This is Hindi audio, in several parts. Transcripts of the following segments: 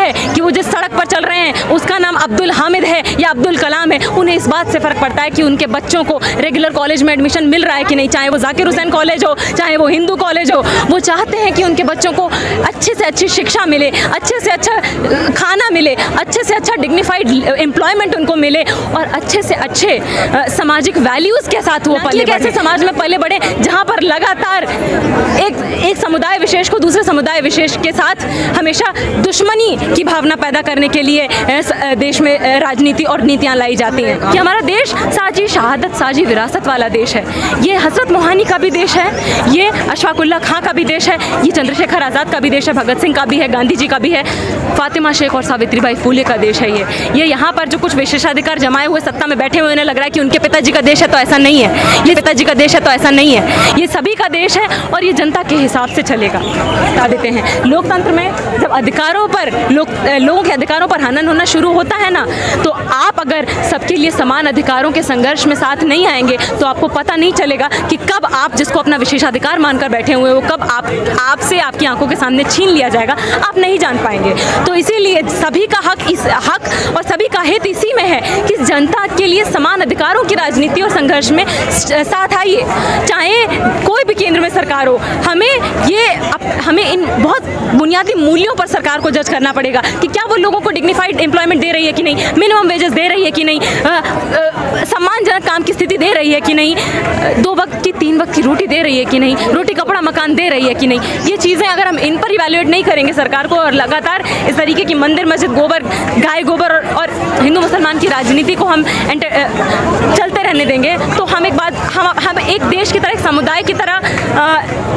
है कि वो जिस सड़क पर चल रहे हैं उसका नाम अब्दुल हामिद है या अब्दुल कलाम है, उन्हें इस बात से फ़र्क पड़ता है कि उनके बच्चों को रेगुलर कॉलेज में एडमिशन मिल रहा है कि नहीं, चाहे वो जाकिर हुसैन कॉलेज हो, चाहे वो हिंदू कॉलेज हो। वो चाहते हैं कि उनके बच्चों को अच्छे से अच्छी शिक्षा मिले, अच्छे से अच्छा खाना मिले, अच्छे से अच्छा डिग्निफाइड एम्प्लॉयमेंट उनको मिले और अच्छे से अच्छे सामाजिक वैल्यूज़ के साथ वो पले बढ़े, ऐसे समाज में पले बढ़े जहाँ पर लगातार एक समुदाय विशेष को दूसरे समुदाय विशेष के साथ हमेशा दुश्मनी की भावना पैदा करने के लिए देश में राजनीति और नीतियाँ लाई जाती हैं। कि हमारा देश साझी शहादत साझी विरासत वाला देश है। ये हज़रत मोहानी का भी देश है, ये अशफाकुल्लाह खां का भी देश है, ये चंद्रशेखर आज़ाद का भी देश है, भगत सिंह का भी है, गांधी जी का भी है, फातिमा शेख और सावित्रीबाई फूले का देश है। ये यहाँ पर जो कुछ विशेषाधिकार जमाए हुए सत्ता में बैठे हुए उन्हें लग रहा है कि उनके पिताजी का देश है, तो ऐसा नहीं है। ये पिताजी का देश है तो ऐसा नहीं है, ये सभी का देश है और ये जनता के हिसाब से चलेगा। बता देते हैं, लोकतंत्र में जब अधिकारों पर लोगों के अधिकारों पर हनन होना शुरू होता है ना, तो आप अगर सबके लिए समान अधिकारों के संघर्ष में साथ नहीं आएंगे तो आपको पता नहीं चलेगा कि कब आप जिसको अपना विशेषाधिकार मानकर बैठे हुए हो कब आपसे आपकी आंखों के सामने छीन लिया जाएगा, आप नहीं जान पाएंगे। तो इसीलिए सभी का हक और सभी का हित इसी में है कि जनता के लिए समान अधिकारों की राजनीति और संघर्ष में साथ आइए, चाहे कोई भी केंद्र में सरकार हो। हमें इन बहुत बुनियादी मूल्यों पर सरकार को जज करना पड़ेगा कि क्या वो लोगों को डिग्निफाइड एम्प्लॉयमेंट दे रही है कि नहीं, मिनिमम वेजेस दे रही है कि नहीं, सम्मानजनक काम की स्थिति दे रही है कि नहीं, 2 वक्त की 3 वक्त की रोटी दे रही है कि नहीं, रोटी कपड़ा मकान दे रही है कि नहीं। ये चीज़ें अगर हम इन पर इवैल्यूएट नहीं करेंगे सरकार को और लगातार इस तरीके की मंदिर मस्जिद गोबर गाय गोबर और हिंदू मुसलमान की राजनीति को हम चलते रहने देंगे तो हम एक देश की तरह, एक समुदाय की तरह,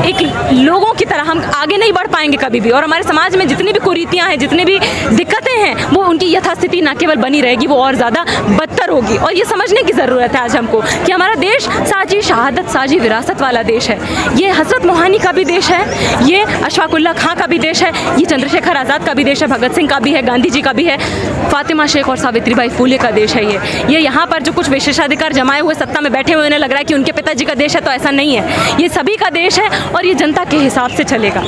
एक लोगों की तरह हम आगे नहीं बढ़ पाएंगे कभी भी। और हमारे समाज में जितनी भी कुरीतियाँ हैं, जितनी भी दिक्कतें हैं, वो उनकी यथास्थिति ना केवल बनी रहेगी, वो और ज़्यादा बदतर होगी। और ये समझने की ज़रूरत है आज हमको कि हमारा देश साझी शहादत साझी विरासत वाला देश है। ये हज़रत मोहानी का भी देश है, ये अशफाकुल्लाह खां का भी देश है, ये चंद्रशेखर आज़ाद का भी देश है, भगत सिंह का भी है, गांधी जी का भी है, फातिमा शेख और सावित्रीबाई फूले का देश है। ये यहाँ पर जो कुछ विशेषाधिकार जमाए हुए सत्ता में बैठे हुए उन्हें लग रहा है कि उनके पिताजी का देश है, तो ऐसा नहीं है। ये सभी का देश है और ये जनता के हिसाब से चलेगा।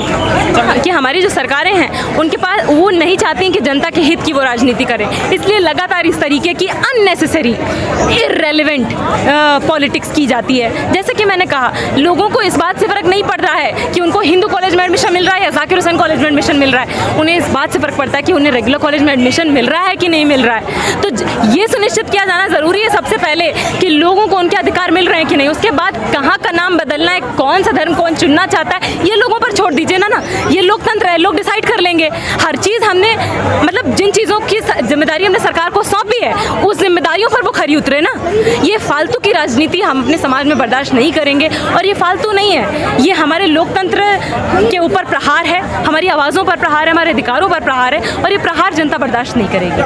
कि हमारी जो सरकारें हैं उनके पास वो नहीं चाहती कि जनता के हित की वो राजनीति करें, इसलिए लगातार इस तरीके की अननेसेसरी इररेलेवेंट पॉलिटिक्स की जाती है। जैसे कि मैंने कहा, लोगों को इस बात से फ़र्क नहीं पड़ रहा है कि उनको हिंदू कॉलेज में एडमिशन मिल रहा है या जाकिर हुसैन कॉलेज में एडमिशन मिल रहा है, उन्हें इस बात से फ़र्क पड़ता है कि उन्हें रेगुलर कॉलेज में एडमिशन मिल रहा है कि नहीं मिल रहा है। तो ये सुनिश्चित किया जाना ज़रूरी है सबसे पहले कि लोगों को उनके अधिकार मिल रहे हैं कि नहीं। उसके बाद कहाँ का नाम बदलना है, कौन सा धर्म कौन चुनना चाहता है, ये लोगों पर छोड़ दीजिए ना। ये लोकतंत्र है, लोग डिसाइड कर लेंगे हर चीज़। हमने मतलब जिन चीज़ों की जिम्मेदारी हमने सरकार को सौंपी है उस जिम्मेदारियों पर वो खरी उतरे ना। ये फालतू की राजनीति हम अपने समाज में बर्दाश्त नहीं करेंगे और ये फालतू नहीं है, ये हमारे लोकतंत्र के ऊपर प्रहार है, हमारी आवाज़ों पर प्रहार है, हमारे अधिकारों पर प्रहार है और ये प्रहार जनता बर्दाश्त नहीं करेगी।